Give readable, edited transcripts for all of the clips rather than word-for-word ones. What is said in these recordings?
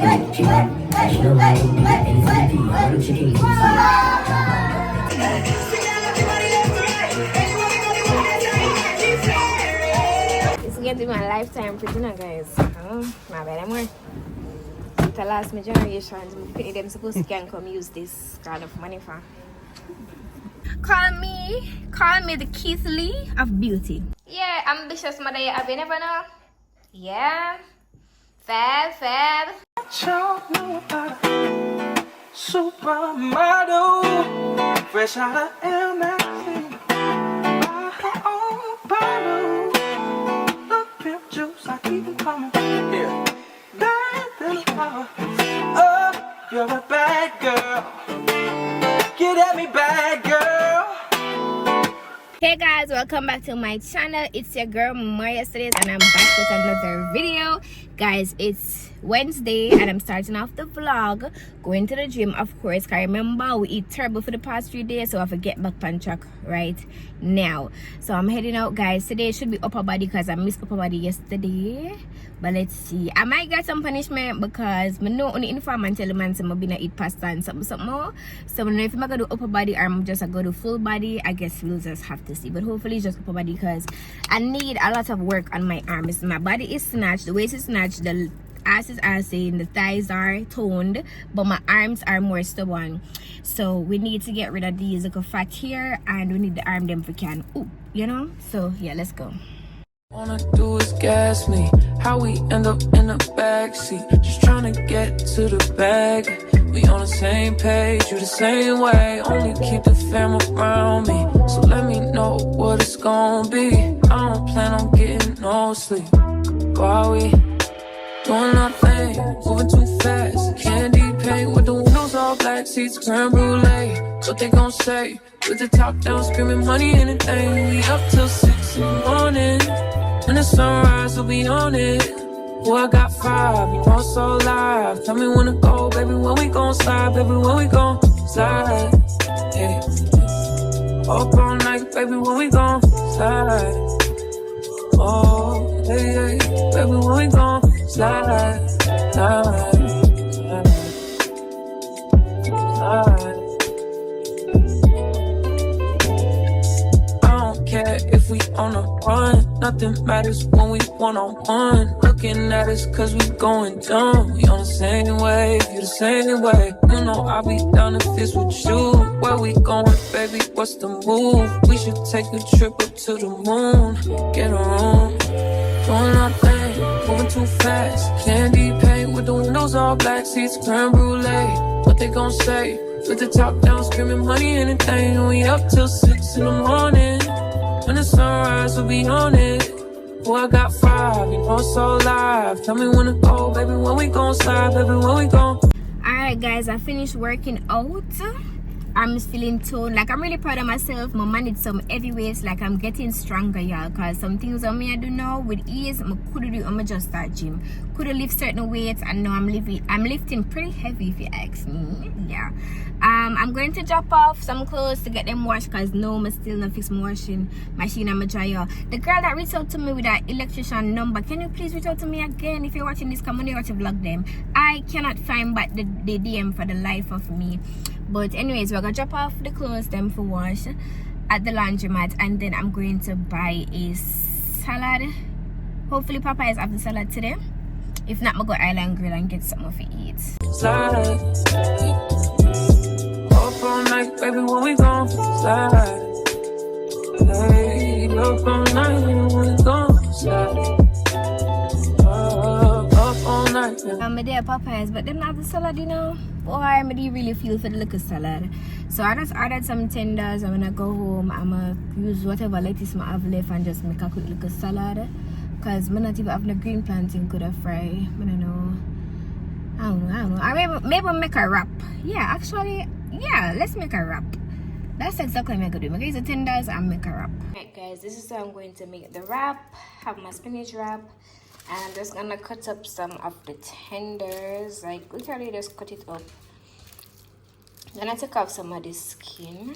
It's going to be my lifetime prisoner, guys. My bad, I'm worried. The last my generations, them supposed to can come use this kind of money for. Call me the Keith Lee of beauty. Yeah, ambitious mother, have you never know? Yeah, fab. Don't know about a supermodel, fresh out of Air Magazine, buy her own bottle, the pimp juice, I keep it coming, yeah, bad than a flower, oh, you're a bad girl, get at me bad girl. Hey guys, welcome back to my channel. It's your girl Moyaspencersahs and I'm back with another video. Guys, it's Wednesday and I'm starting off the vlog going to the gym, of course, because remember we eat terrible for the past few days, so I have to get back on track right now. So I'm heading out, guys. Today should be upper body because I missed upper body yesterday, but let's see. I might get some punishment because I know on the inform and tell the man I'm gonna eat pasta and something more. So I don't know if I'm gonna do upper body or I'm just gonna do full body. I guess we'll just have to see, but hopefully it's just upper body because I need a lot of work on my arms. My body is snatched, the waist is snatched, the ass is assing, the thighs are toned, but my arms are more stubborn. So we need to get rid of these little fat here and we need the arm them if we can. Ooh, you know? So yeah, let's go. Wanna do is gas me, how we end up in the backseat, just trying to get to the bag. We on the same page, you the same way, only keep the fam around me, so let me know what it's gonna be. I don't plan on getting no sleep while we doing our thing, moving too fast. Candy paint with the windows all black, seats creme brulee. What they gon' say? With the top down, screaming money, anything. We up till 6 in the morning. When the sunrise, we'll be on it. Boy, I got 5, you know it's so live. Tell me when to go, baby, when we gon' slide, baby, when we gon' slide. Hey. Up all night, baby, when we gon' slide. Oh, hey, hey, baby, when we gon' slide, slide, slide. I don't care if we on a run, nothing matters when we one-on-one. Looking at us cause we going dumb. We on the same wave, you the same way. You know I'll be down if it's with you. Where we going, baby, what's the move? We should take a trip up to the moon. Get a room, doing our thing, moving too fast. Candy paint with the windows all black, seats creme brulee. What they gon' say? With the top down, screaming money, anything. And we up till 6 in the morning. When the sunrise, we'll be on it. Boy, I got 5, you know it's so live. Tell me when to go, baby, when we gon' slide, baby, when we gon'. Alright guys, I finished working out. I'm just feeling toned. Like I'm really proud of myself. My man did some heavy weights. Like I'm getting stronger, y'all. Cause some things on me I do now with ease. I could do. I'ma just start gym. Could lift certain weights, and now I'm lifting pretty heavy if you ask me. Yeah. I'm going to drop off some clothes to get them washed. Cause no, I'm still not fix my washing machine. I'm a dryer. The girl that reached out to me with that electrician number, can you please reach out to me again if you're watching this? Come on, you watch vlog them. I cannot find back the DM for the life of me. But anyways, we're gonna drop off the clothes them for wash at the laundromat, and then I'm going to buy a salad. Hopefully Papa is after salad today. If not, I'm gonna go Island Grill and get something to eat. Slide. Up all night, baby, when we gon' slide. Hey, up all night, when we gon' slide. Up all night. I'm there Popeyes, but them not the salad, you know. Boy, I really feel for the little salad. So I just ordered some tenders. I'm gonna go home. I'm gonna use whatever lettuce I have left and just make a quick little salad. Cause I'm not even having a green plantain could have fry. I don't know. I don't know. I maybe make a wrap. Yeah, actually, yeah, let's make a wrap. That's exactly what I'm gonna do. I'm gonna use the tenders and make a wrap. Alright guys, this is how I'm going to make the wrap. Have my spinach wrap. And I'm just gonna cut up some of the tenders, like literally just cut it up. I'm gonna take off some of the skin.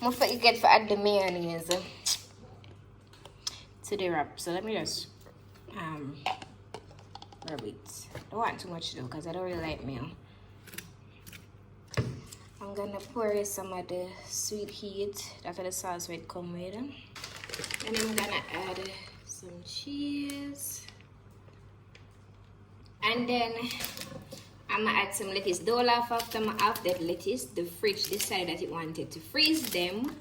What you get for add the mayonnaise? to the wrap. So let me just rub it. Don't want too much though, because I don't really like meal. I'm gonna pour some of the sweet heat. That's the sauce will come with. And I'm gonna add some cheese. And then I'm gonna add some lettuce. Don't laugh after I add that lettuce. The fridge decided that it wanted to freeze them.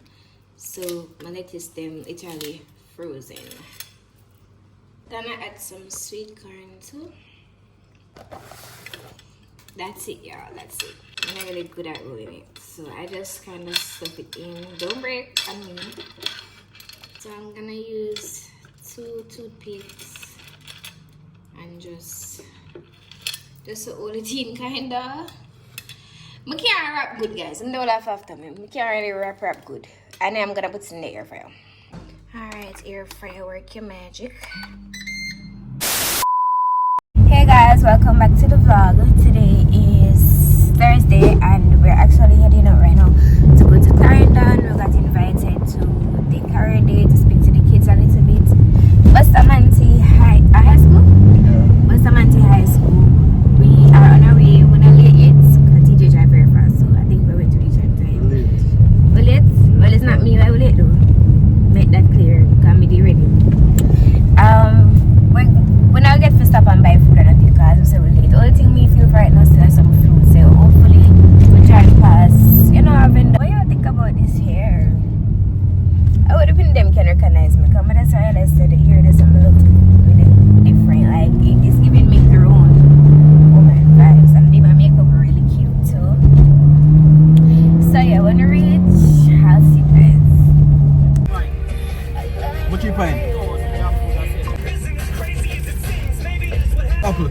So my lettuce them literally frozen. Gonna add some sweet corn too. That's it, y'all. That's it. I'm not really good at rolling it, so I just kind of stuff it in. Don't break on me. So I'm gonna use 2 toothpicks and just hold it in, kinda. I can't wrap good, guys. And don't laugh after me. I can't really wrap good. And then I'm gonna put it in the air fryer. Alright, air fryer, work your magic. Hey guys, welcome back to the vlog. Today is Thursday and we're actually heading out right now to go to Clarendon. We got invited to the career day to speak to the kids a little bit. Bustamante High School? Yeah. Bustamante High School. We are on our way. We're not late yet because TJ drive very fast, so I think we're going to reach on time. We're late? Well, it's not me, we're late though. Make that clear, because me ready. We're not get to stop and buy food and nothing because we say we're late. The only thing we feel for right now is still some fruit, so hopefully we drive past. You know, what you think about this hair? I would have been them can recognize me because that's why I said the hair doesn't look really different. Like it's giving me grown woman vibes, and my makeup really cute too. So yeah, when we reach, I'll see you guys. What you paying? Apple.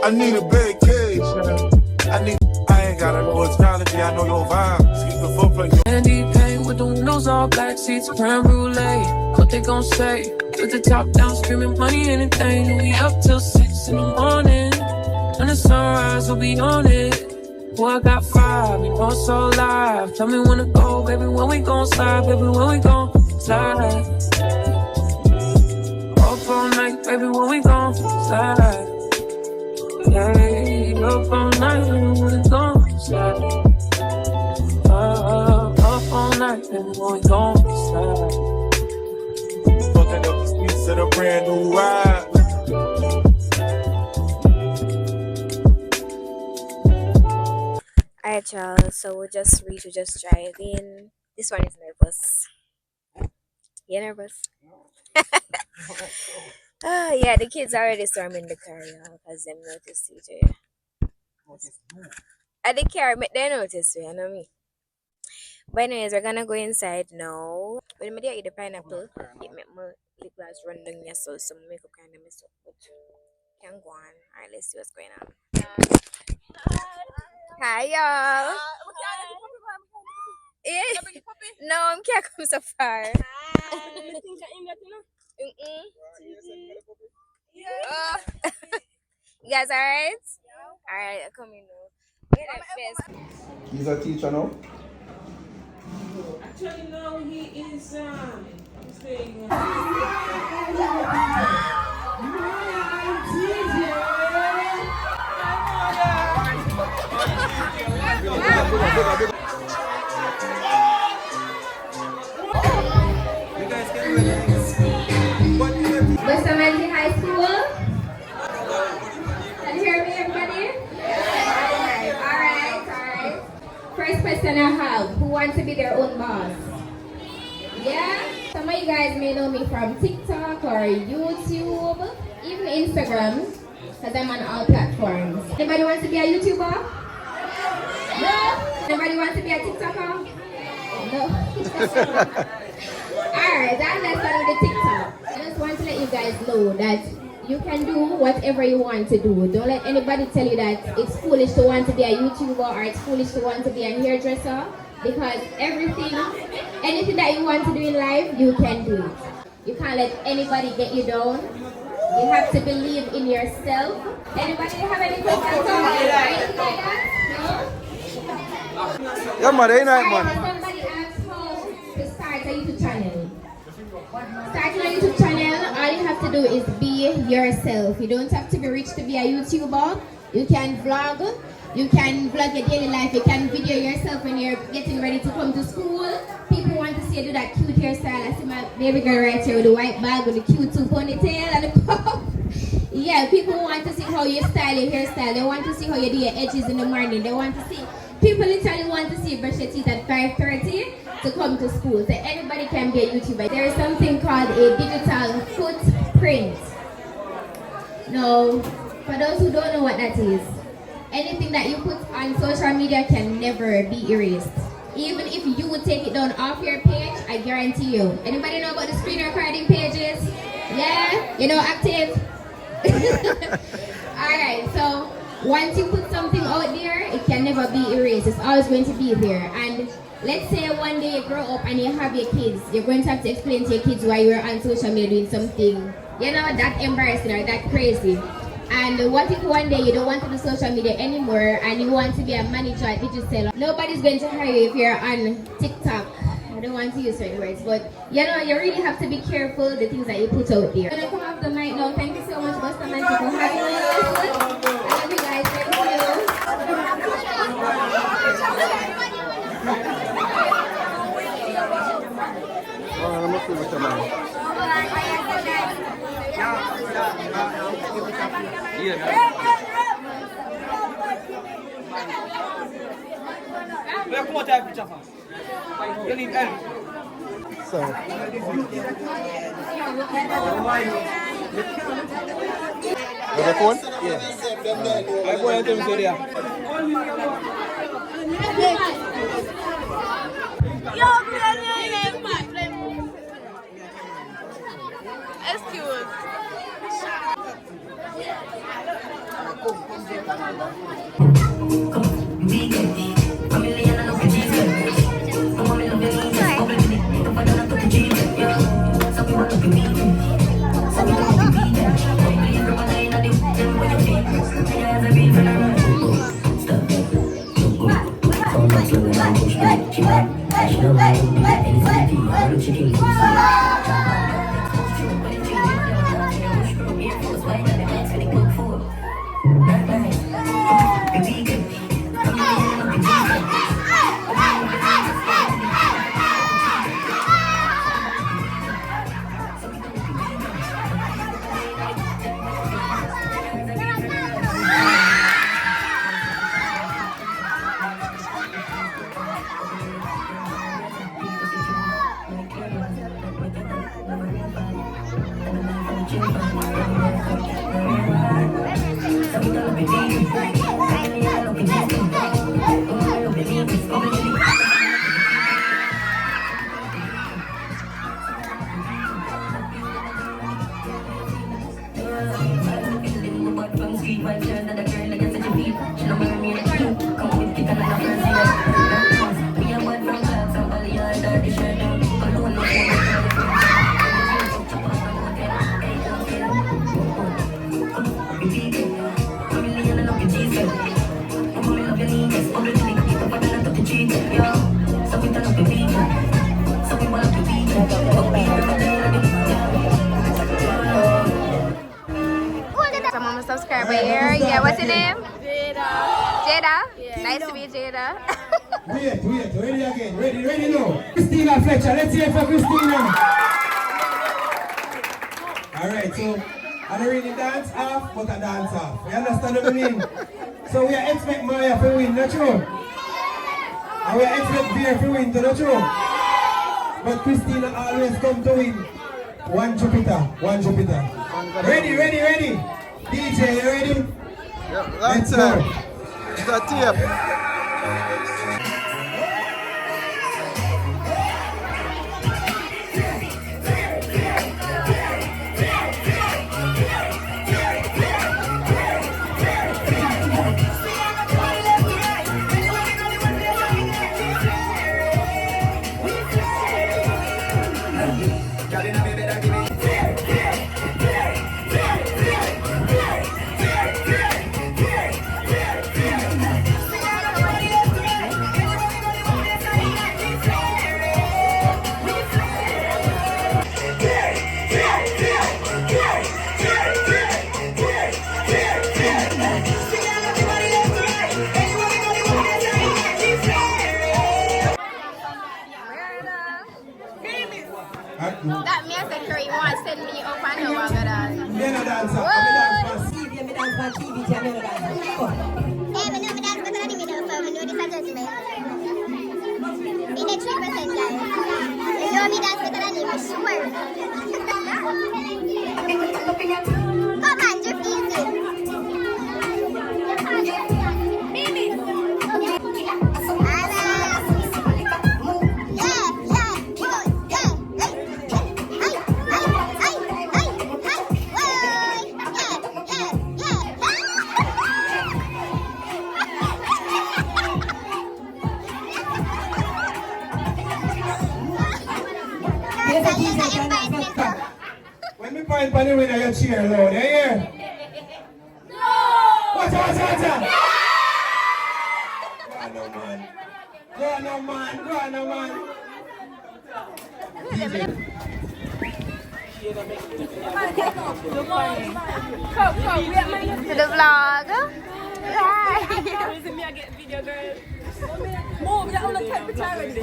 I need a big cage. I ain't gotta know astrology, I know your vibe. Keep the footplate. Candy paint with the windows all black seats, creme brulee. What they gon' say? With the top down, screaming money, anything. We up till 6 in the morning. When the sunrise, we'll be on it. Boy, I got 5, you know it's so live. Tell me when to go, baby, when we gon' slide, baby, when we gon' slide. Up all night, baby, when we gon' slide. Hey, up all night, baby, when we gon' slide. Up all night, baby, when we gon' slide. Fucking up the streets of the brand new ride. Alright y'all, so we just drive in. This one is nervous. You nervous? Oh yeah, the kids already storming the car, y'all, because them noticed CJ. At the car, they noticed me, you know me. But anyways, we're gonna go inside now. When I eat the pineapple, it make my lip gloss run down here, so some makeup kind of mess up. But can go on. Alright, let's see what's going on. Hi y'all. No, I can't come so far. You guys alright? Alright, I'm coming now. He's a teacher now? Actually, no, he is staying. Bustamante High School. Can you hear me, everybody? Alright. First question I have, who wants to be their own boss? Yeah? Some of you guys may know me from TikTok or YouTube, even Instagram, because I'm on all platforms. Anybody wants to be a YouTuber? No? Anybody wants to be a TikToker? No. Alright, let's start with the TikTok. I just want to let you guys know that you can do whatever you want to do. Don't let anybody tell you that it's foolish to want to be a YouTuber or it's foolish to want to be a hairdresser, because anything that you want to do in life, you can do it. You can't let anybody get you down. You have to believe in yourself. Anybody have any questions? No? Yeah, man, ain't right, man. Somebody asked how to start a YouTube channel. Starting a YouTube channel, all you have to do is be yourself. You don't have to be rich to be a YouTuber. You can vlog. You can vlog your daily life. You can video yourself when you're getting ready to come to school. People want to see you do that cute hairstyle. I see my baby girl right here with the white bag with the cute ponytail and the puff. Yeah, people want to see how you style your hairstyle. They want to see how you do your edges in the morning. They want to see, people literally want to see you brush your teeth at 5:30 to come to school. So anybody can be a YouTuber. There is something called a digital footprint. Now, for those who don't know what that is, anything that you put on social media can never be erased. Even if you would take it down off your page, I guarantee you. Anybody know about the screen recording pages? Yeah? You know, active? Alright, so once you put something out there, it can never be erased. It's always going to be there. And let's say one day you grow up and you have your kids. You're going to have to explain to your kids why you're on social media doing something, you know, that embarrassing or that crazy. And what if one day you don't want to do social media anymore and you want to be a manager at digital? Nobody's going to hire you if you're on TikTok. I don't want to use certain words, but you know, you really have to be careful the things that you put out there. I'm gonna come off the mic now. Thank you so much, Bustamante, for having me. I love you guys. Thank you. Come on, take a picture first. You need help. So. You have a phone? Yeah. I go ahead and say there. Excuse. Some of my subscriber here. Yeah, what's your name? Jada. Jada? Yeah. Nice to meet Jada. Wait, ready again, ready now. Christina Fletcher, let's hear it for Christina. Alright, so I don't really dance off, but I dance off. You understand what I mean? So we expect Maya to win, not true? And we expect Beer to win, not true? But Christina always come to win. One Jupiter. Ready? DJ, you ready? Yeah, Let's go. It's a tape. dancer. I'm a dancer. TV, I'm a dancer. TV, I'm a dancer. Yeah, but no, my dance better than me though, so I know this is judgment. In the 3%, guys. You know me dance better than him, I swear. Come on, drift easy. When me point on the winner, you cheer loud. You hear? No! Watch out, watch out! Go on, no man. Go on, no man. Go on, no man. To the vlog. Move, you're on the temperature already.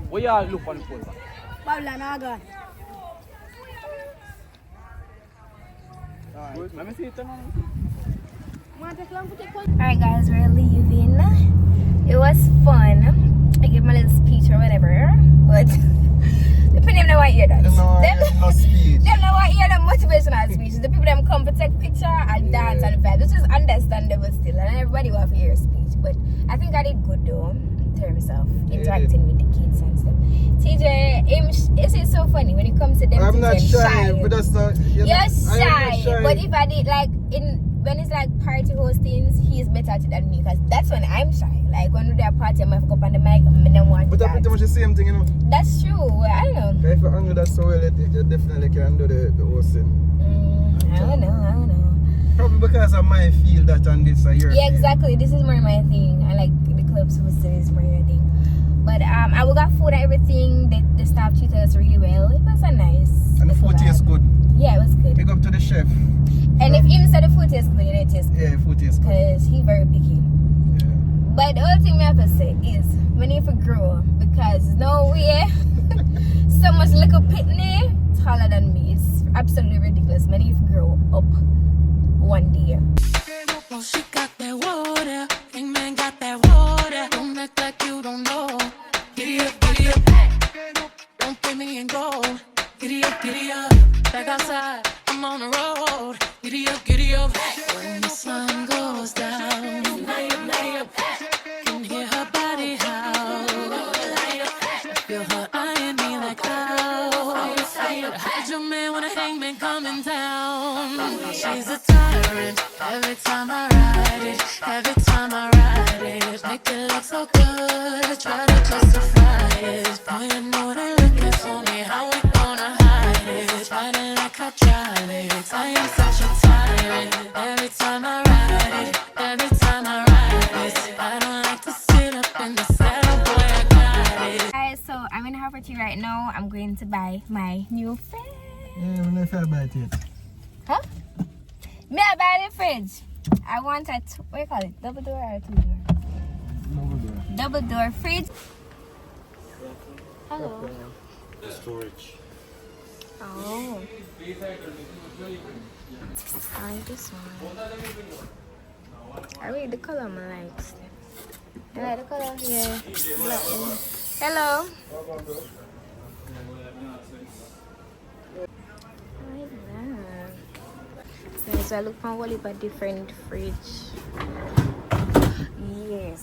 Where y'all look on the phone? Alright, let me see it now. Alright guys, we're leaving. It was fun. I gave my little speech or whatever, but the people don't want to hear that. No speech. They don't want to hear that motivational speech. The people that come to take picture and dance and vibe, which is understandable still, and everybody want to hear a speech. But I think I did good though, in terms of interacting with the kids and stuff. TJ, it's so funny when it comes to them. I'm not shy, but that's not. You're not shy, but if I did like when it's like party hostings, he's better at it than me because that's when I'm shy. Like when they're party, I might go up on the mic and I don't want to. But that's pretty much the same thing, you know. That's true. I don't know. If you're angry that so well, you definitely can do the hosting. I don't know. Probably because I might feel that and this are your Yeah, thing. exactly. This is more my thing. I like the clubs hosting is more your thing. But I will got food and everything. The staff treated us really well. It was a nice. And the food tastes good. Yeah, it was good. Pick up to the chef. And if him said the food tastes good, it tastes good. Yeah, food tastes good. Because he very picky. Yeah. But the only thing we have to say is we need to grow because no way so much little pitney taller than me. It's absolutely ridiculous. We need to grow up one day. Well, she got that water, King Man got that water. Don't act like you don't know. Giddy up, don't put me in gold. Giddy up, back outside, I'm on the road. Giddy up, when the sun goes down. Lay up, can hear her body howl. Feel her eyeing me like ow. Heard your man when a hangman coming down. She's a tyrant. Every time I ride it, make it look so good. Try to justify it. Boy, you know they looking for me. How we gonna hide it? Riding like hydraulics. I am such a tyrant. Every time I ride it, I don't like to sit up in the saddle. Boy, I got it. Guys, so I'm in Harvard right now. I'm going to buy my new fridge. Yeah, when I feel about it. Huh? Me I buy the fridge. I want a what do you call it? Double door or two door? Double door fridge. Hello. Storage. Oh. I like this one. I read the color I like. I like the color here. Hello. So I look for a different fridge. Yes.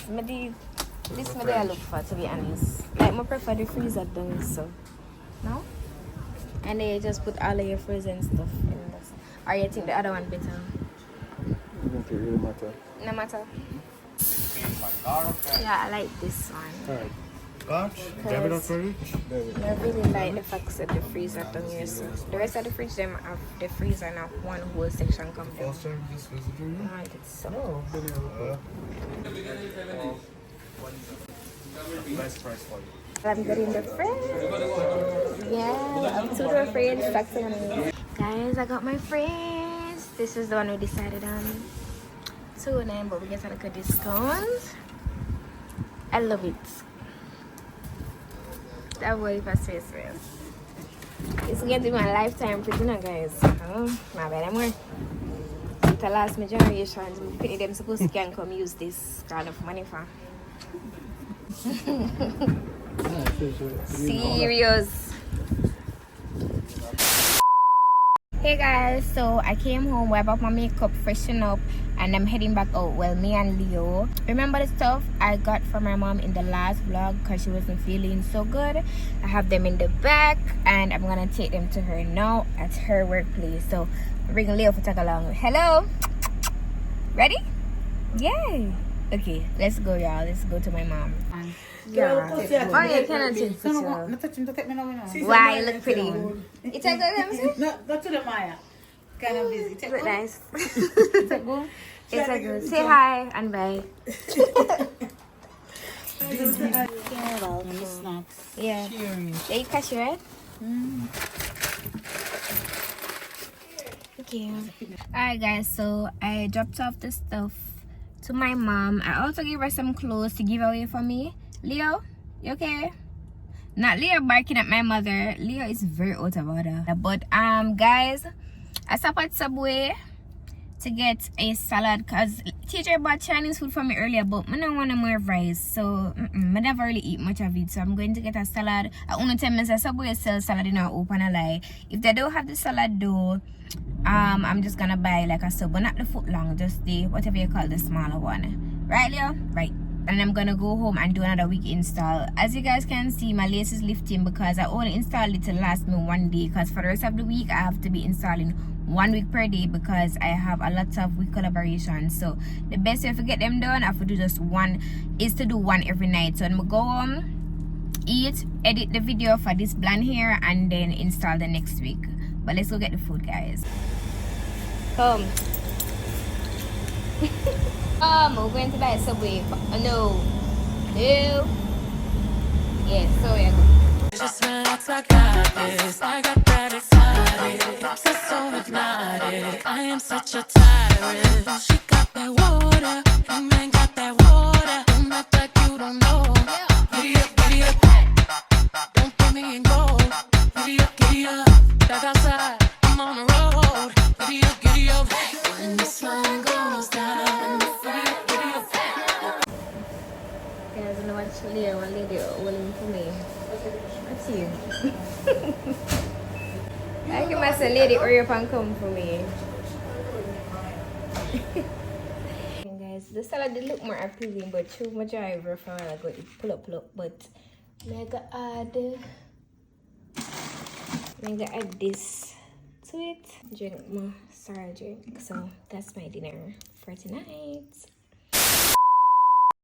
This maybe I look for, to be honest. Like I prefer the freezer down so. No? And they just put all of your frozen stuff in this. Or you think the other one better? It doesn't really matter. No matter. Yeah, I like this one. Alright. Because I really like the fact that the freezer down here. So the rest of the fridge them have the freezer and have one whole section come down. I like it so. Nice price for you. I'm getting the fridge. Yeah, I'm two-door fridge. Guys, I got my fridge. This is the one we decided on. $2.9, but we get a good discount. I love it. avoid for stress, man. It's going to be my lifetime prisoner, guys. My bad, I'm worried. The last my generations, them supposed to can come use this kind of money for. Serious. Hey guys, so I came home, wipe up my makeup, freshen up, and I'm heading back out. Well, me and Leo. Remember the stuff I got from my mom in the last vlog because she wasn't feeling so good? I have them in the back and I'm gonna take them to her now at her workplace. So bring Leo for tag along. Hello? Ready? Yay! Okay, let's go, y'all. Let's go to my mom. Yeah. Oh, yeah, cannot take picture. Why? You look pretty. You take good, let me see? No, go to the Maya. Kind of busy. Look nice. It's a good. It's a good. Say hi and bye. Yeah. They eat cashew, right? Okay. Alright guys, so I dropped off the stuff to my mom. I also gave her some clothes to give away for me. Leo, you okay? Not Leo barking at my mother. Leo is very out of order. But guys, I stopped at Subway to get a salad because teacher bought Chinese food for me earlier, but I don't want more rice, so I never really eat much of it. So I'm going to get a salad. I only tell me that Subway sells salad in our open a lie. If they don't have the salad though, I'm just gonna buy like a sub, but not the foot long, just the whatever you call the smaller one. Right, Leo? Right. And I'm gonna go home and do another week install. As you guys can see, my lace is lifting because I only installed it to last me one day, because for the rest of the week I have to be installing 1 week per day because I have a lot of week collaborations. So the best way to get them done, I have to do just one, is to do one every night. So I'm gonna go home, eat, edit the video for this blonde hair, and then install the next week. But let's go get the food, guys. Come. We're going to buy Subway. No. Yeah, so yeah. Just relax, I got this. I got that excited. Hips are so hypnotic. I am such a tyrant. She got that water. You ain't got that water. Don't act like you don't know. Giddy up, giddy up. Don't put me in gold. Giddy up, giddy up. Back outside, I'm on the road. Giddy up, giddy up. When the sun goes down. Giddy up, giddy up. Guys, I'm gonna watch Leo and Lady willing for me. What's you? I can say lady hurry up and come for me. Guys, the salad did look more appealing, but too much driver from I go pull up, but mega add this to it. Drink my sour drink. So that's my dinner for tonight.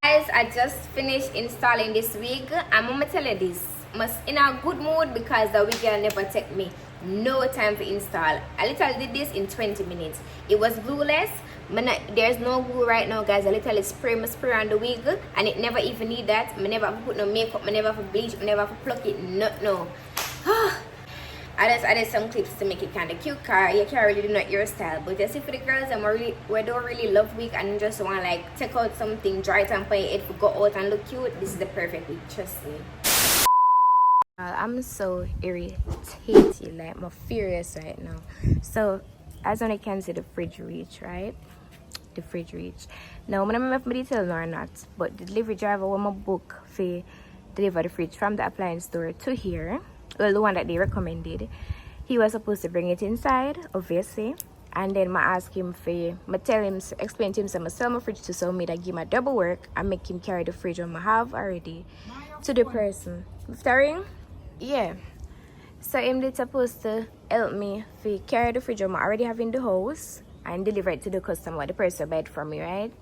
Guys, I just finished installing this wig. I'm gonna tell you this, must in a good mood because the wig will never take me no time to install. I literally did this in 20 minutes. It was glueless. There's no glue right now, guys. I literally spray on the wig and it never even need that. I never have to put no makeup, I never have to bleach, I never have to pluck it. No. I just added some clips to make it kind of cute, car you can't really do not your style. But just for the girls and we don't really love wig and just want like take out something, dry it and put it to go out and look cute, this is the perfect wig, trust me. I'm so irritated, like I'm furious right now. So as one can see the fridge reach, right? The fridge reach. Now I don't remember if my details or not, but the delivery driver will my book for deliver the fridge from the appliance store to here. Well, the one that they recommended. He was supposed to bring it inside, obviously. And then I ask him for, explain to him some sell my fridge to sell me that give my double work and make him carry the fridge on I have already to the person. Starring? Yeah. So him did supposed to help me for carry the fridge on I already have in the house and deliver it to the customer, the person buy it from me, right?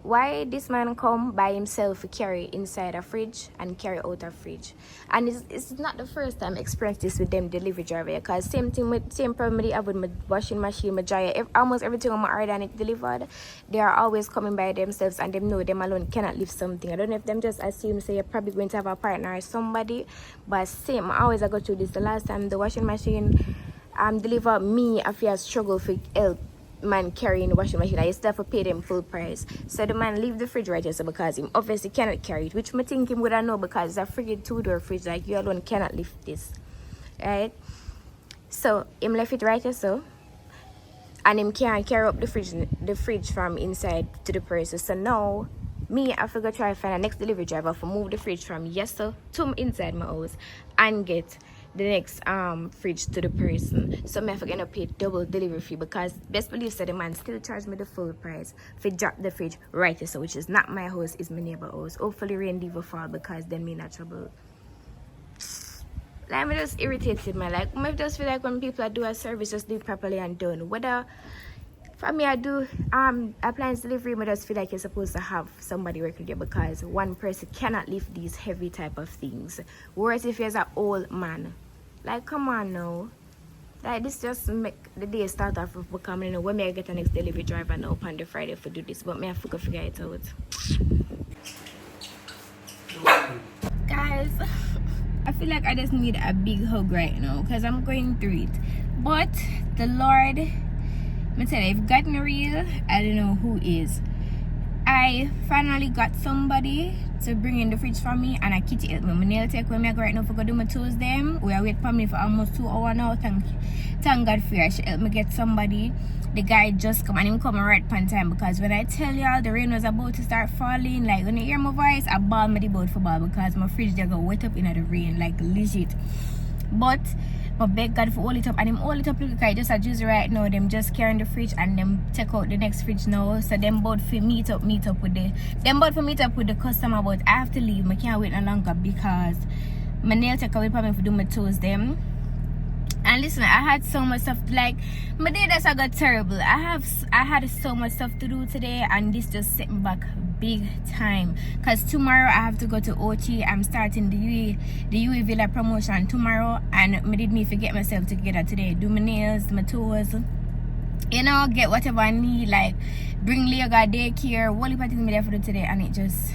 Why this man come by himself to carry inside a fridge and carry out a fridge? And it's not the first time I experienced this with them delivery driver, because same problem they have with my washing machine, my dryer, almost everything on my order and it delivered, they are always coming by themselves and them know them alone cannot lift something. I don't know if them just assume say you're probably going to have a partner or somebody, but same, I always go through this. The last time the washing machine delivered me, I feel struggle for help man carrying the washing machine. I used to have to pay them full price. So the man leave the fridge right here, so because him obviously cannot carry it, which I think him would have know because it's a freaking 2-door fridge. Like you alone cannot lift this, right? So him left it right here, so, and him can't carry up the fridge from inside to the person. So now me, I forgot to try to find a next delivery driver for move the fridge from yes to inside my house and get the next fridge to the person. So I forget to pay double delivery fee because best believe said the man still charge me the full price for drop the fridge right here, so which is not my house, is my neighbor house. Hopefully rain never fall because then me not trouble. Like me just irritated, man. Like I just feel like when people do a service, just do it properly and done. Whether for me I do appliance delivery, I just feel like you're supposed to have somebody working there because one person cannot lift these heavy type of things. Whereas if you're an old man, like come on now. Like this just make the day start off with becoming, you know, when I get a next delivery driver now on the Friday for do this, but me I forgot figure it out. Guys, I feel like I just need a big hug right now because I'm going through it. But the Lord, I tell you, if God not real, I don't know who is. I finally got somebody to bring in the fridge for me, and I kitty help me. My nail take when I go right now for go do my toes them. We are wait for me for almost 2 hours now. Thank God for her. She helped me get somebody. The guy just come and him come right on time because when I tell y'all the rain was about to start falling, like when you hear my voice, I ball me the boat for ball because my fridge they got wet up in the rain, like legit. But beg God for hold it up, and him hold it up because I just adjust right now. Them just carrying the fridge and them take out the next fridge now. So them both for meet up with the customer, but I have to leave. I can't wait no longer because my nail take away from me for do my toes them. And listen, I had so much stuff, like my day that's I got terrible. I had so much stuff to do today, and this just set me back big time. Cause tomorrow I have to go to OT. I'm starting the UWI Villa promotion tomorrow, and I did need to get myself together today. Do my nails, my toes, you know, get whatever I need, like bring Leo daycare, what if I think me there for do today, and it just.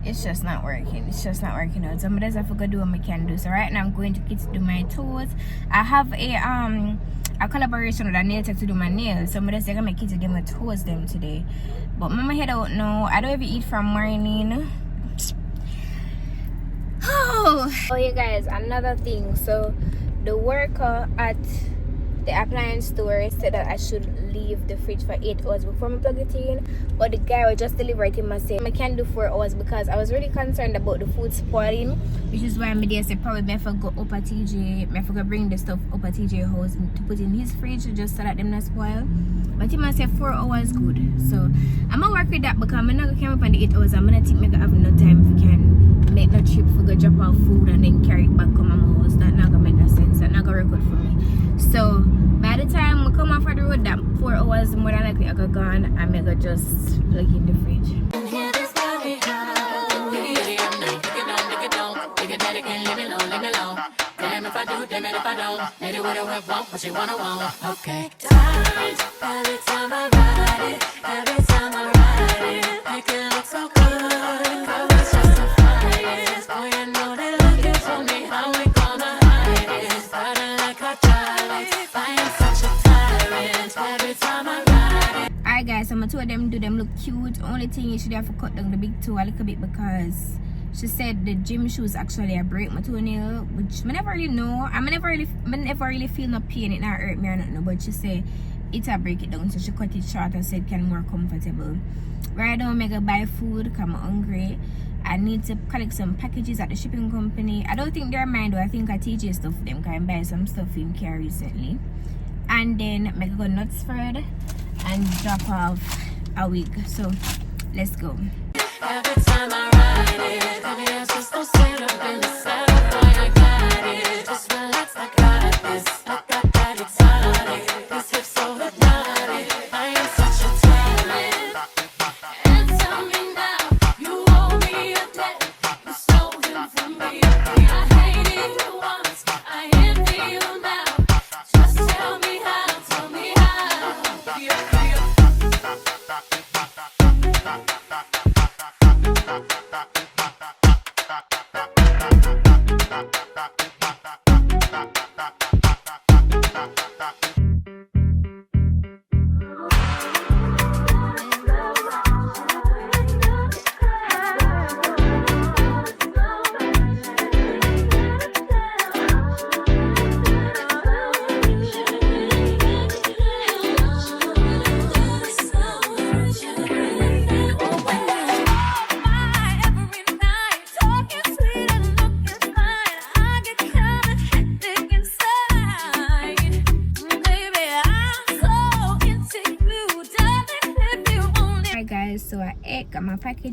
It's just not working. It's just not working out. Some days I forgot to do what I can do. So right now I'm going to kids to do my toes. I have a collaboration with a nail tech to do my nails. Some days I can make kids to do my toes them today. But mama head out now. I don't even eat from morning. Oh yeah guys, another thing. So the worker at the appliance store said that I should leave the fridge for 8 hours before I plug it in, but the guy was just delivered him and said I can do 4 hours because I was really concerned about the food spoiling, which is why I made say probably I forgot go up at TJ, I forgot bring the stuff up at TJ house to put in his fridge just so that them not spoil. But he must say 4 hours good, so I'm gonna work with that because I'm not gonna come up on the 8 hours. I'm gonna think I have no time if we can make no trip for go drop off food and then carry it back to my house. That not gonna make no sense. That not gonna work out for me. So by the time we come off of the road, that 4 hours more than likely I got gone, and I go just plug in the fridge. Damn if I do, damn it if I don't. Maybe what I want, what you wanna want. Okay. Every time I ride it, every time I ride it, make it look so good. Always justify it. Boy, I know they're looking for me. How we gonna hide it? Riding like a giant. I am such a tyrant. Every time I ride it. Alright guys, so my two of them do them look cute. Only thing you should have to cut down the big toe a little bit because she said the gym shoes actually I break my toenail, which I never really know. I never really feel no pain. It not hurt me or nothing, but she said it a break it down, so she cut it short and said it can more comfortable. Right now I'm gonna buy food because I'm hungry. I need to collect some packages at the shipping company. I don't think they're mine though. I think I TJ stuff for them. Can buy some stuff in care recently, and then I'm gonna go Nutsford and drop off a wig. So let's go. Every time I ride it, baby, I just don't sit up in the saddle. Boy, I got it. Just relax, I got this. I got that exotic. This hips so hypnotic. I am such a talent. And tell me now, you owe me a debt. You stole him from me. I hated you once, I envy you now. Just tell me how, tell me how. Yeah.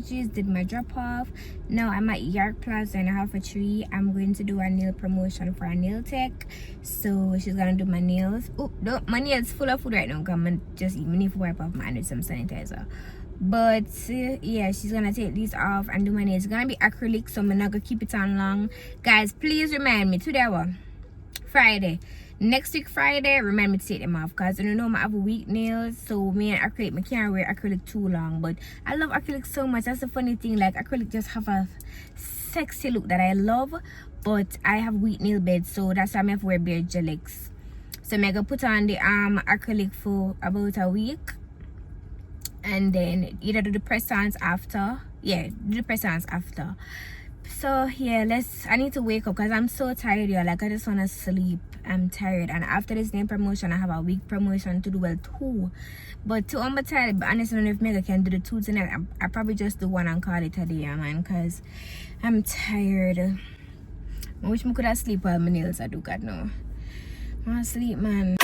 messages, did my drop off. Now I'm at York Plaza and I have a tree. I'm going to do a nail promotion for a nail tech, so she's gonna do my nails. Oh, no, my nails full of food right now. I'm just need to wipe off my hand with some sanitizer. But yeah, she's gonna take these off and do my nails. It's gonna be acrylic, so I'm not gonna keep it on long. Guys, please remind me today Friday. Next week Friday, remind me to take them off, because I don't know I have weak nails, so me and acrylic, I can't wear acrylic too long. But I love acrylic so much. That's the funny thing, like acrylic just have a sexy look that I love, but I have weak nail beds, so that's why I have to wear bare gelics. So I'm gonna put on the acrylic for about a week, and then either do the press-ons after. Yeah, do the press-ons after. So yeah, I need to wake up because I'm so tired, y'all. Like I just want to sleep. I'm tired, and after this name promotion I have a week promotion to do, well, 2, but 2 I'm tired. But honestly, I don't know if Mega can do the 2 tonight. I probably just do 1 and call it a day, man, because I'm tired. I wish I could have sleep while my nails I do. God no, I want to sleep, man.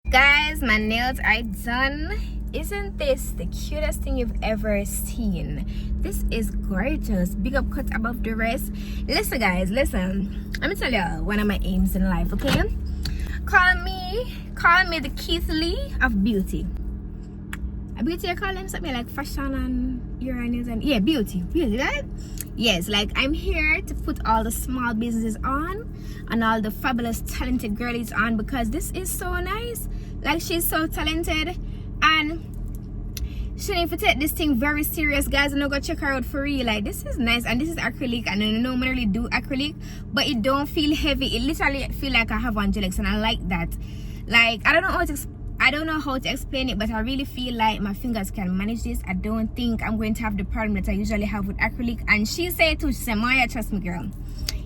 Guys, my nails are done. Isn't this the cutest thing you've ever seen? This is gorgeous. Big up cut above the rest. Listen guys, listen, let me tell you one of my aims in life, okay? Call me the Keith Lee of beauty. A beauty, I call him something like fashion and Uranus and yeah, beauty, right? Yes, like I'm here to put all the small businesses on and all the fabulous talented girlies on, because this is so nice. Like, she's so talented and she need to take this thing very serious, guys. And I'm gonna check her out for real. Like, this is nice, and this is acrylic, and I normally do acrylic, but it don't feel heavy. It literally feel like I have angelics, and I like that. Like, I don't know how to explain it, but I really feel like my fingers can manage this. I don't think I'm going to have the problem that I usually have with acrylic. And she said too, she said, Maya, trust me girl,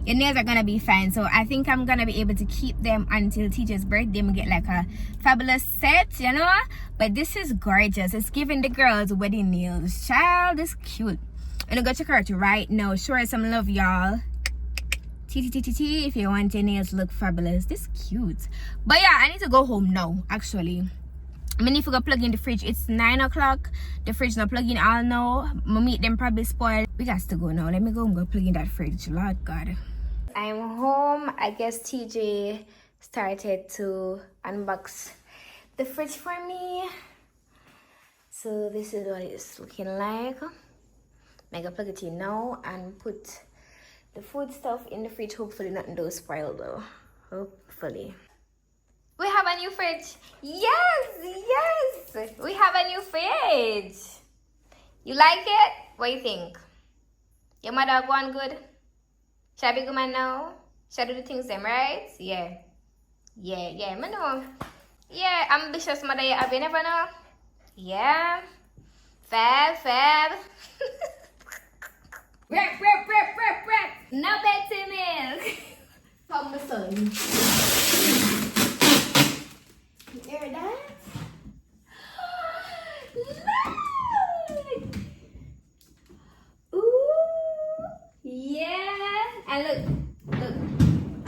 your nails are gonna be fine. So I think I'm gonna be able to keep them until TJ's birthday and get like a fabulous set, you know. But this is gorgeous. It's giving the girls wedding nails. Child, this cute. I'm gonna go check her out right now. Show her some love, y'all. If you want your nails look fabulous. This cute. But yeah, I need to go home now, actually. I need to go plug in the fridge. It's 9 o'clock. The fridge not plug in all now. My meat them probably spoiled. We got to go now. Let me go and plug in that fridge. Lord God. I'm home. I guess TJ started to unbox the fridge for me. So this is what it's looking like. I'm gonna plug it in now and put the food stuff in the fridge. Hopefully nothing does spoil though. Hopefully. We have a new fridge. Yes, we have a new fridge. You like it? What do you think? Your mother going good? Shall I be good man now? Shall I do the things them right? Yeah, I know. Yeah, ambitious mother you have, you never know. Yeah. Fab. Rap. No better milk. From the sun. You hear that? Look! Ooh! Yeah! And look.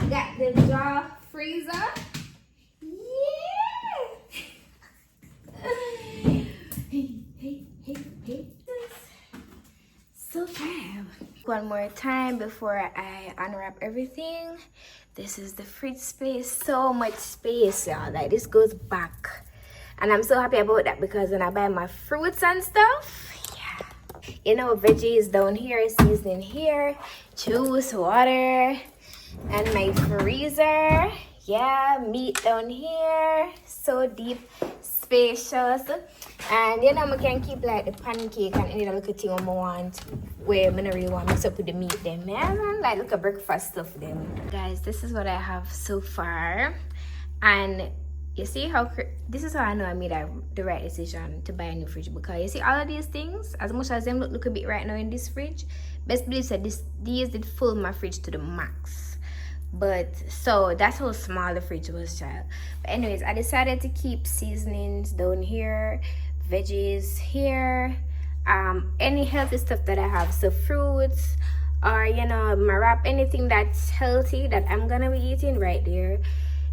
I got the jar freezer. Yeah! Hey. So fab. One more time before I unwrap everything. This is the fridge space. So much space, y'all. Like, this goes back. And I'm so happy about that, because when I buy my fruits and stuff, yeah. You know, veggies down here, seasoning here, juice, water. And my freezer, yeah, meat down here, so deep, spacious. And you know, I can keep like the pancake and any little thing I want where I don't really want to mix up with the meat them. Man, like look at breakfast stuff them. Guys, this is what I have so far. And you see how this is how I know I made the right decision to buy a new fridge, because you see all of these things, as much as them look a bit right now in this fridge, best believe said these did fill my fridge to the max. But so that's how small the fridge was, child. But anyways, I decided to keep seasonings down here, veggies here, any healthy stuff that I have, so fruits or you know, my wrap, anything that's healthy that I'm gonna be eating right there.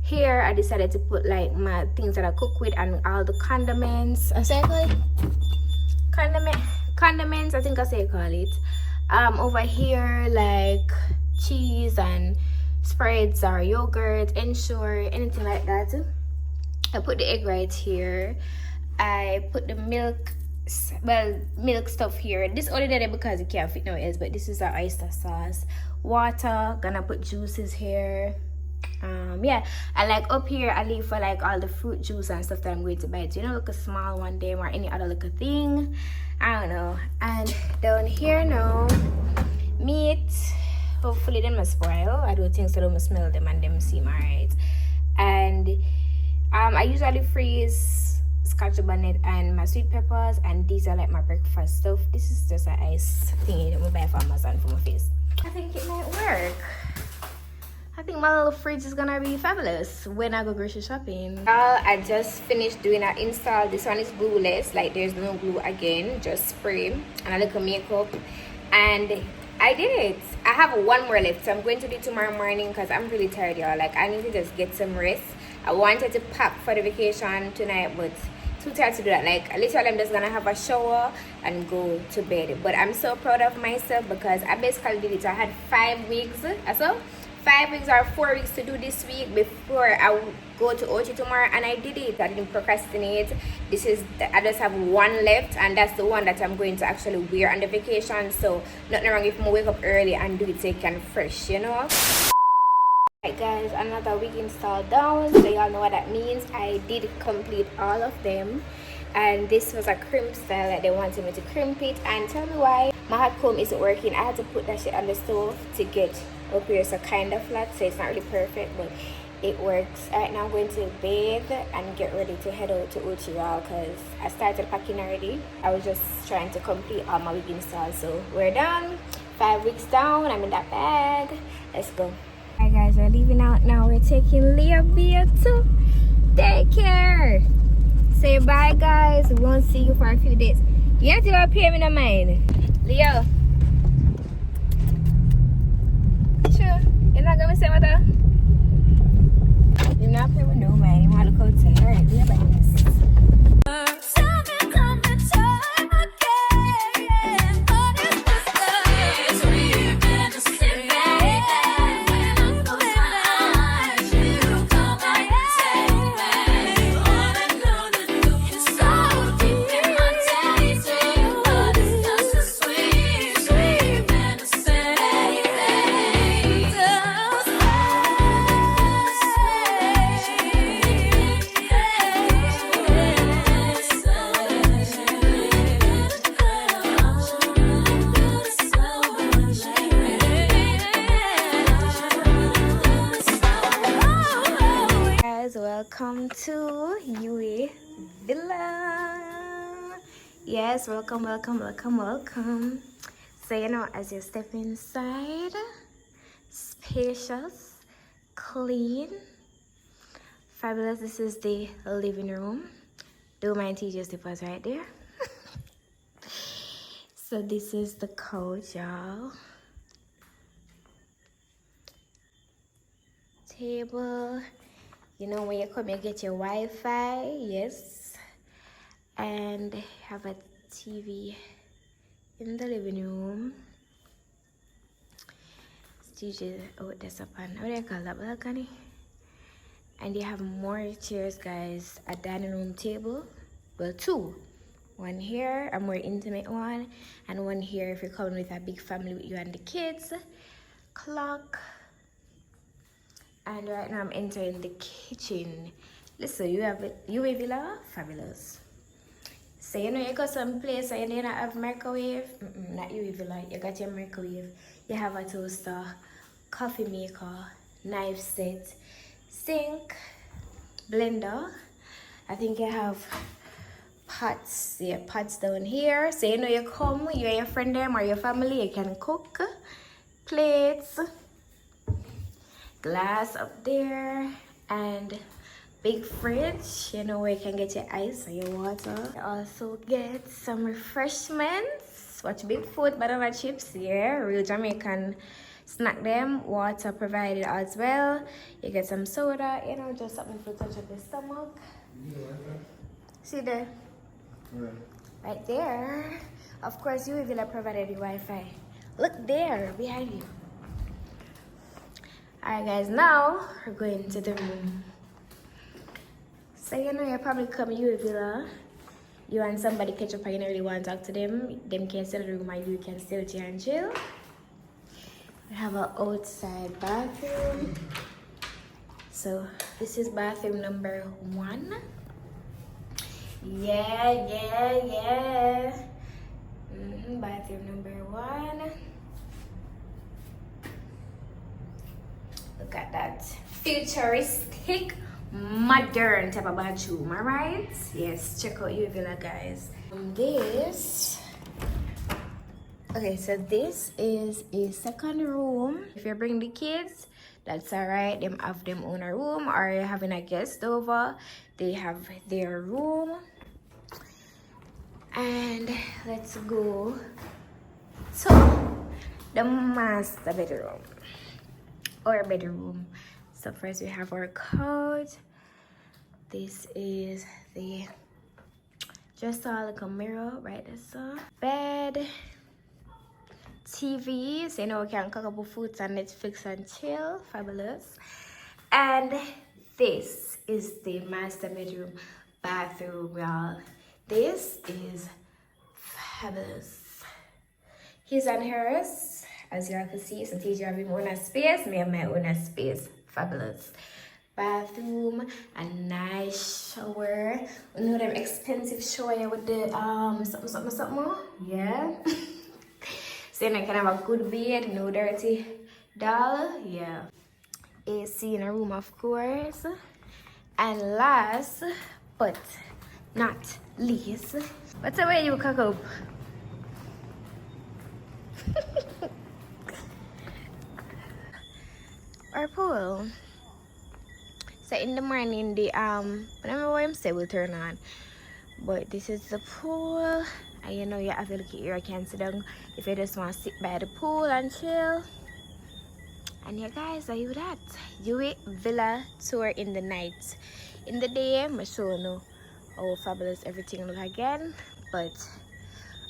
Here I decided to put like my things that I cook with and all the condiments. I say call it condiments, I think I say call it. Over here like cheese and spreads or yogurt, ensure, anything like that. I put the egg right here. I put the milk stuff here. This only did it because it can't fit nowhere else, but this is our oyster sauce. Water, gonna put juices here. Yeah, and like up here I leave for like all the fruit juice and stuff that I'm going to buy. So, you know, like a small one day or any other little thing, I don't know. And down here now, meat, hopefully them must spoil. I don't think so. Don't smell them and them seem alright. And I usually freeze scotch bonnet and my sweet peppers, and these are like my breakfast stuff. This is just an ice thingy that we buy from Amazon for my face. I think it might work. I think my little fridge is gonna be fabulous when I go grocery shopping. I just finished doing an install. This one is glueless, like there's no glue again, just spray and a little makeup, and I did it. I have one more left, so I'm going to do it tomorrow morning because I'm really tired, y'all. Like I need to just get some rest. I wanted to pack for the vacation tonight, but too tired to do that. Like literally I'm just gonna have a shower and go to bed. But I'm so proud of myself because I basically did it. I had 5 weeks, so 5 weeks or 4 weeks to do this week before I go to OT tomorrow, and I did it. I didn't procrastinate. I just have one left, and that's the one that I'm going to actually wear on the vacation. So nothing wrong if I wake up early and do it so it can fresh, you know. Alright guys, another week installed down, so y'all know what that means. I did complete all of them, and this was a crimp style that they wanted me to crimp it. And tell me why my hot comb isn't working. I had to put that shit on the stove to get up here so kind of flat, so it's not really perfect, but it works. Alright, now I'm going to bathe and get ready to head out to OT, y'all, because I started packing already. I was just trying to complete all my week installs. So we're done, 5 weeks down. I'm in that bag. Let's go. Alright guys, we're leaving out now. We're taking Leo Villa to daycare. Say bye guys, we won't see you for a few days. You have to pay me no mind, Leo. Sure, you're not gonna say what though? You're not paying with no man. You want to look outside. Alright, Leo, bye. Welcome to UWI Villa. Yes, welcome. So you know, as you step inside, spacious, clean, fabulous. This is the living room. Don't mind TJ slippers right there. So this is the couch, y'all. Table. You know, when you come, you get your Wi-Fi, yes, and have a TV in the living room. DJ out this up on, what do you call that, balcony? And you have more chairs, guys. A dining room table, well, 2. One here, a more intimate one, and one here if you're coming with a big family with you and the kids. Clock. And right now I'm entering the kitchen. Listen, you have UWI Villa, fabulous. So you know you got some place and you don't have microwave. Not UWI Villa. You got your microwave. You have a toaster, coffee maker, knife set, sink, blender. I think you have pots. Yeah, pots down here. So you know you come, you and your friend them or your family, you can cook. Plates, glass up there, and big fridge, you know, where you can get your ice or your water. You also get some refreshments. Watch big food, banana chips, yeah, real Jamaican snack them. Water provided as well. You get some soda, you know, just something to touch up your stomach. See there? Right there. Of course, UWI Villa provided the Wi-Fi. Look there, behind you. Alright guys, now we're going to the room. So you know you probably come to UWI Villa. You and somebody catch up and you don't really want to talk to them. Them can stay in the room and you can stay here and chill. We have an outside bathroom. So this is bathroom number 1. Yeah. Bathroom number 1. Look at that futuristic, modern type of bathroom, alright? Yes, check out UWI Villa, guys. Okay, so this is a second room. If you bring the kids, that's alright. Them have them own a room, or you're having a guest over, they have their room. And let's go to the master bedroom or bedroom. So first we have our couch. This is the just like a mirror, right? That's a bed, TV, so you know we can cook up food and Netflix and chill. Fabulous. And this is the master bedroom bathroom, y'all. This is fabulous. His and hers, as y'all can see, so GRWM own a space, me and my own a space. Fabulous. Bathroom, a nice shower. You know them expensive shower with the something. Yeah. So you can have a good bed, no dirty doll. Yeah. AC in a room, of course. And last but not least, what's the way you cook up? Our pool. So in the morning, the I don't know what I'm saying will turn on, but this is the pool, and you know you have to look at your can sit down if you just want to sit by the pool and chill. And yeah, guys, are you that UWI Villa tour in the night? In the day, I'm showing you how fabulous everything look again, but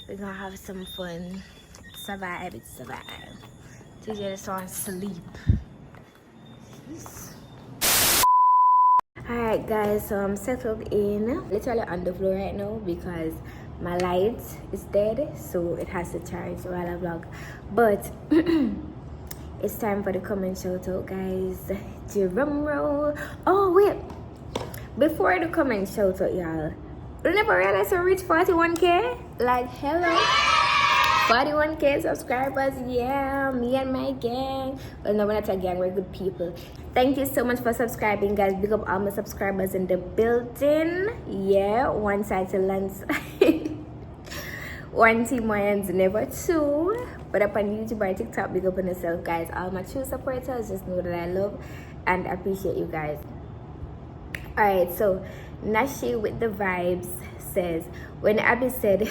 we're gonna have some fun. It's a vibe, it's a vibe. So you just want to sleep. Alright guys, so I'm settled in literally on the floor right now because my light is dead, so it has to charge while I vlog. But it's time for the comment shout out, guys. Drum roll. Oh wait, before the comment shout out, y'all, I never realized I reached 41k. Like, hello, 41k subscribers. Yeah, me and my gang. Well, no, we're not a gang, we're good people. Thank you so much for subscribing, guys. Big up all my subscribers in the building. Yeah, one side to Lance. One team Moyans, never two. But up on YouTube or TikTok, big up on yourself, guys. All my true supporters, just know that I love and appreciate you guys. Alright, so Nashi with the vibes says, when Abby said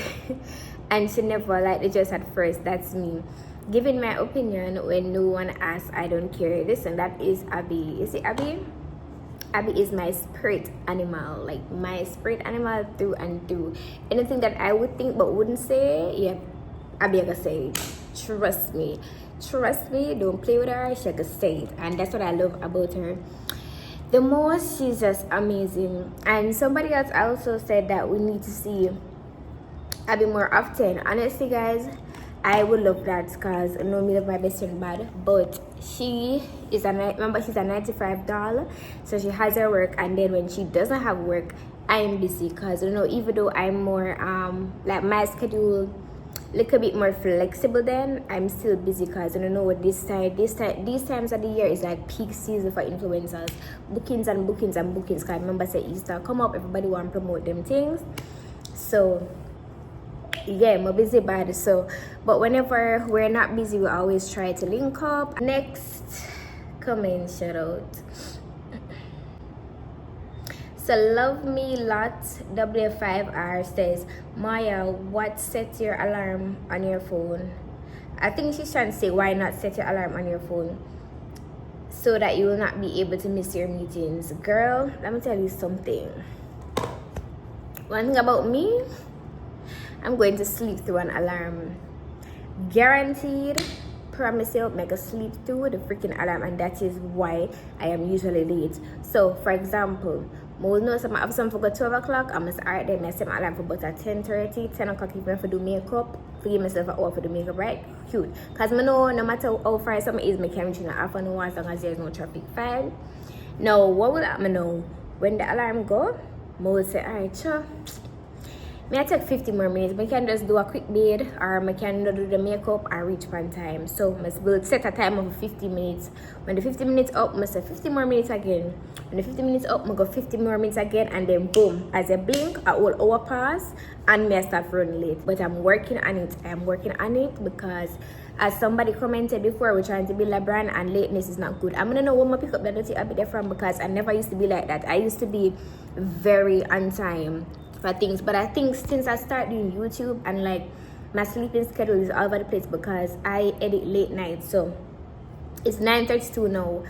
and she never liked it just at first, that's me. Giving my opinion when no one asks, I don't care. Listen, that is Abby. You see Abby? Abby is my spirit animal. Like my spirit animal through and through. Anything that I would think but wouldn't say, yeah, Abby gonna say it. Trust me. Trust me. Don't play with her. She gonna say it. And that's what I love about her. The most, she's just amazing. And somebody else also said that we need to see Abby more often. Honestly, guys, I would love that because I know me love my best friend bad. But she is remember she's a $95, so she has her work, and then when she doesn't have work, I'm busy because even though I'm more like my schedule little bit more flexible, then I'm still busy because these times of the year is like peak season for influencers, bookings and bookings and bookings. Because I remember say Easter come up, everybody want to promote them things, so yeah, I'm busy bad. So but whenever we're not busy, we always try to link up. Next comment shout out. So Love Me Lot W5R says, Maya, what set your alarm on your phone? I think she's trying to say why not set your alarm on your phone so that you will not be able to miss your meetings. Girl, let me tell you something. One thing about me, I'm going to sleep through an alarm. Guaranteed. Promise you, make a sleep through the freaking alarm, and that is why I am usually late. So for example, most know some have some for 12 o'clock. I'm alright then I set my alarm for about 10:30, 10 o'clock even for do makeup, for give myself an hour for do makeup, right? Cute. Cause I know no matter how far something is, I can reach in a half an hour as long as there's no traffic. Fine. Now what will happen now? When the alarm go, I will say, alright, sure. I take 50 more minutes. I can just do a quick bed, or I can do the makeup and reach one time. So I will set a time of 50 minutes. When the 50 minutes up, I say 50 more minutes again. When the 50 minutes up, I go 50 more minutes again, and then boom, as I blink, a whole hour pass and I start running late. But I'm working on it. I'm working on it because as somebody commented before, we're trying to build a brand and lateness is not good. I'm gonna know when I pick up the dirty habit from, because I never used to be like that. I used to be very on time for things, but I think since I started doing YouTube and like my sleeping schedule is all over the place because I edit late night. So it's 9:32 now.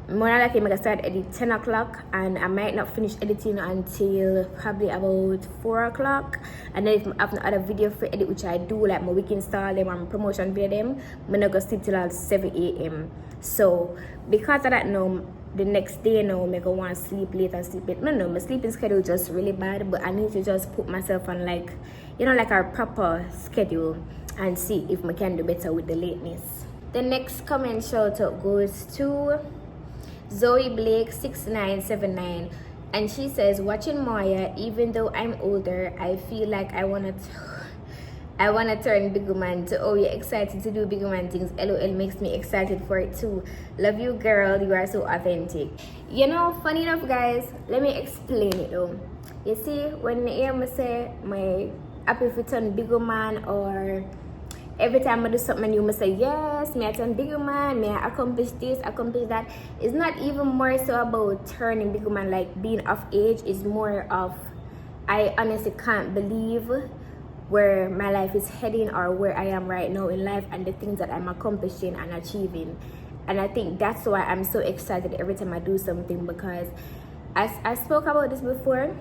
More than likely I'm gonna start edit 10 o'clock, and I might not finish editing until probably about 4 o'clock. And then if I have another video for edit, which I do, like my weekend style them and promotion video them, I'm not gonna sleep till 7 a.m. So because of that now, the next day now I go want to sleep late and sleep late. No, my sleeping schedule is just really bad, but I need to just put myself on like like a proper schedule and see if I can do better with the lateness. The next comment shout out goes to Zoe Blake 6979, and she says, watching Maya, even though I'm older, I feel like I wanna turn big woman to, oh, you're excited to do big woman things. LOL makes me excited for it too. Love you, girl. You are so authentic. Funny enough, guys, let me explain it though. You see, when you hear me say my happy to turn big woman, or every time I do something new, I say, yes, me I turn big woman, me I accomplish this, accomplish that. It's not even more so about turning big woman, like being of age. It's more of, I honestly can't believe where my life is heading, or where I am right now in life, and the things that I'm accomplishing and achieving. And I think that's why I'm so excited every time I do something, because I spoke about this before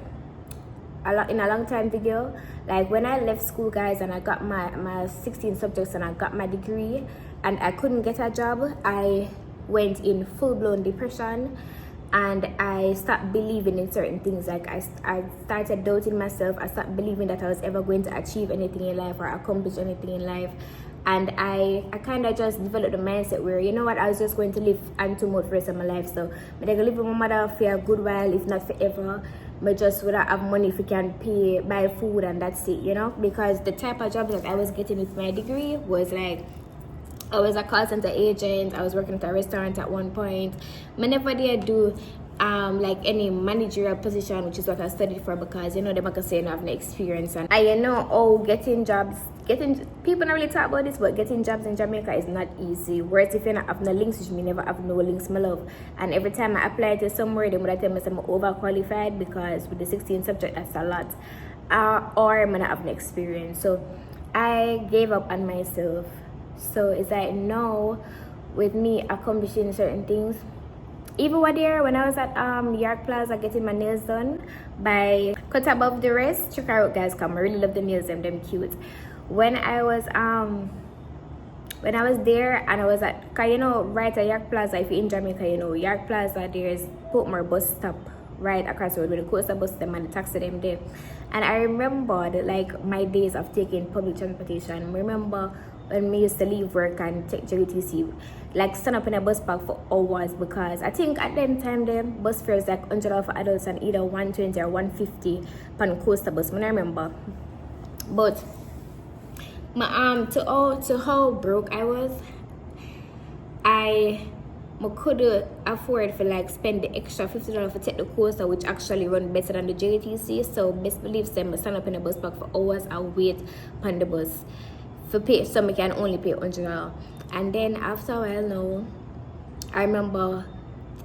in a long time video. Like when I left school, guys, and I got my 16 subjects and I got my degree and I couldn't get a job, I went in full-blown depression. And I stopped believing in certain things. Like I started doubting myself. I stopped believing that I was ever going to achieve anything in life or accomplish anything in life. And I kind of just developed the mindset where, I was just going to live Antu mode for the rest of my life. So I'm going to live with my mother for a good while, if not forever. But just without have money if you can buy food, and that's it, Because the type of job that I was getting with my degree was like, I was a call center agent. I was working at a restaurant at one point. Whenever they do like any managerial position, which is what I studied for, because they can say I have no experience. And getting jobs, people don't really talk about this, but getting jobs in Jamaica is not easy. Whereas if you not have no links, which me never have no links, my love. And every time I apply to somewhere, they would tell me I'm overqualified, because with the 16 subject, that's a lot. Or I'm not have no experience. So I gave up on myself. So it's like, no, with me accomplishing certain things. Even when I was at York Plaza getting my nails done by Cut Above the Rest, check her out, guys, come. I really love the nails, them cute. When I was there, and I was at, right at York Plaza, if you're in Jamaica, York Plaza, there's Portmore bus stop right across the road with the coaster bus them and the taxi them there. And I remembered like my days of taking public transportation. I remember when we used to leave work and take JTC, like stand up in a bus park for hours, because I think at that time the bus fare was like $100 for adults and either 120 or 150 on coaster bus, I remember. But my to how broke I was, I could afford for like spend the extra $50 for take the coaster, which actually run better than the JTC. So best believe them, I stand up in the bus park for hours and wait on the bus for pay, so I can only pay $100. And then after a while now, I remember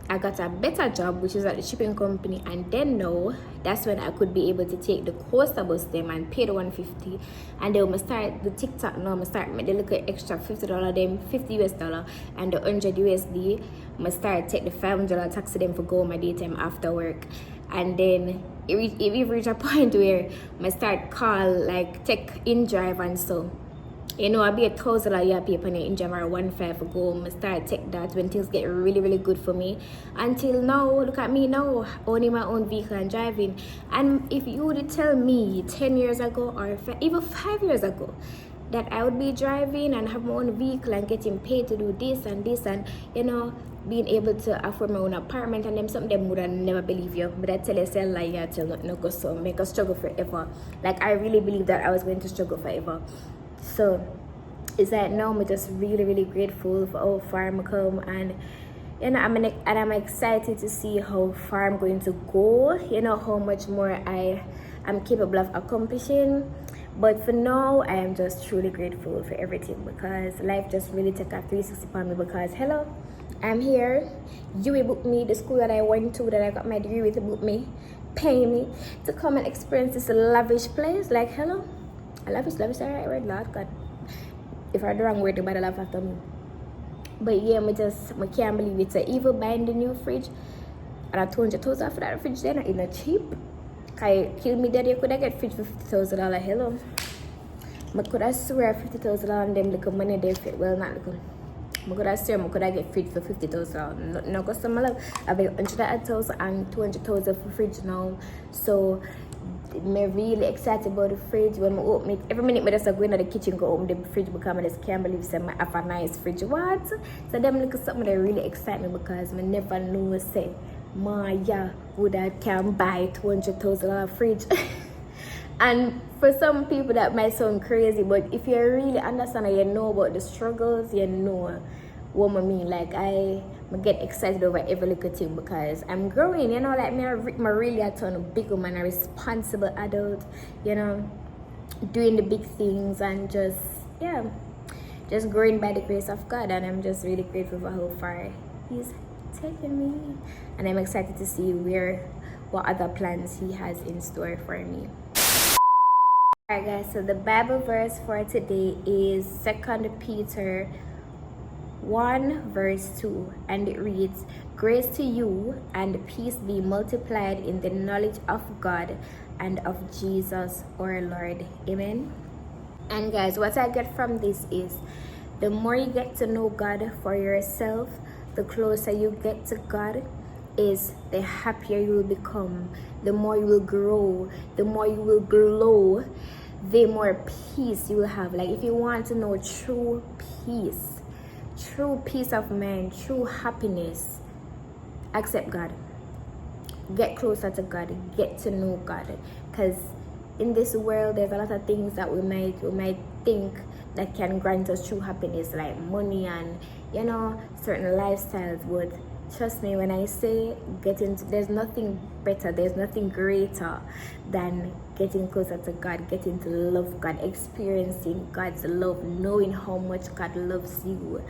I got a better job, which is at the shipping company, and then now that's when I could be able to take the coaster bus them and pay the $150. And then I start the TikTok now, I start make the little extra $50 them, $50 and the $100. I start take the $500 taxi them for go my daytime after work. And then it reached a point where I start call like take in drive and so. You know, I'll be $1,000 you pay on in January 1.5 for go. I start take that when things get really, really good for me. Until now, look at me now, owning my own vehicle and driving. And if you would tell me 10 years ago or even 5 years ago that I would be driving and have my own vehicle and getting paid to do this and you know, being able to afford my own apartment and them something them would have never believe you. But I tell you, say lie, you tell nothing go so make us struggle forever. Like I really believe that I was going to struggle forever. So is that now I'm just really, really grateful for how far I'm come, and you know I'm excited to see how far I'm going to go, you know, how much more I am capable of accomplishing. But for now I am just truly grateful for everything, because life just really took a 360 upon me. Because hello, I'm here, UWI booked me, the school that I went to that I got my degree with booked me, pay me to come and experience this lavish place. Like hello, I love it, the right word, Lord God. If I do wrong word, nobody laugh after me. But yeah, I can't believe it. So even buying the new fridge, and I $200,000 for that fridge, then it's not cheap. I kill me that you could have get fridge for $50,000. Hello, I could have swear $50,000 and them little money they fit. Well, not little. I could have swear I could have get fridge for $50,000. No customer love. I pay $100,000 and $200,000 for fridge now. So I'm really excited about the fridge. When I open it, every minute I just go into the kitchen, go open the fridge, because I just can't believe I have a nice fridge. What? So them look at something that really excite me, because I never knew say Maya would I can buy $200,000 fridge. And for some people that might sound crazy, but if you really understand and you know about the struggles, you know what I mean. Like I get excited over every little thing, because I'm growing, you know, like me really a ton of big woman, a responsible adult, you know, doing the big things and just growing by the grace of God. And I'm just really grateful for how far He's taken me, and I'm excited to see what other plans He has in store for me. Alright guys, so the Bible verse for today is 2 Peter 1 verse 2, and it reads, "Grace to you and peace be multiplied in the knowledge of God and of Jesus our Lord." Amen. And guys, what I get from this is the more you get to know God for yourself, the closer you get to God, is the happier you will become, the more you will grow, the more you will glow, the more peace you will have. Like if you want to know true peace of mind, true happiness, accept God, get closer to God, get to know God. Because in this world there's a lot of things that we might think that can grant us true happiness, like money and, you know, certain lifestyles. But trust me when I say there's nothing better, there's nothing greater than getting closer to God, getting to love God, experiencing God's love, knowing how much God loves you,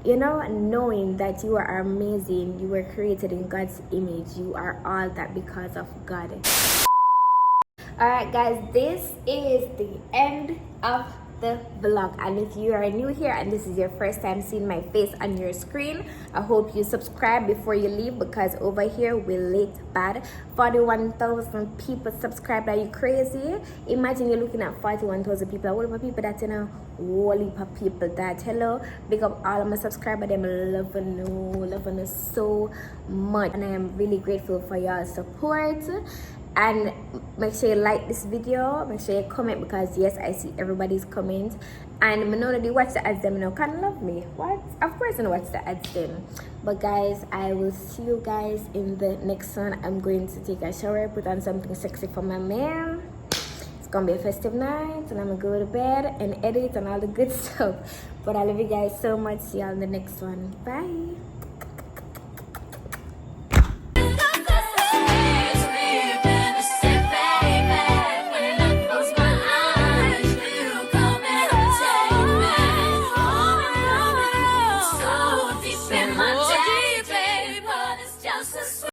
you know, knowing that you are amazing, you were created in God's image, you are all that because of God. Alright guys, this is the end of the vlog, and if you are new here and this is your first time seeing my face on your screen, I hope you subscribe before you leave, because over here we lit bad. 41,000 people subscribed. Are you crazy? Imagine you're looking at 41,000 people. What about people that, you know, whole heap of people that, hello, big up all of my subscribers. Them loving you so much, and I am really grateful for your support. and make sure you like this video, make sure you comment, because yes, I see everybody's comments, and I know that you watch the ads them, you know, kind of love me. What? Of course I watch the ads them. But guys, I will see you guys in the next one. I'm going to take a shower, put on something sexy for my man. It's gonna be a festive night, and I'm gonna go to bed and edit and all the good stuff. But I love you guys so much. See y'all in the next one. Bye.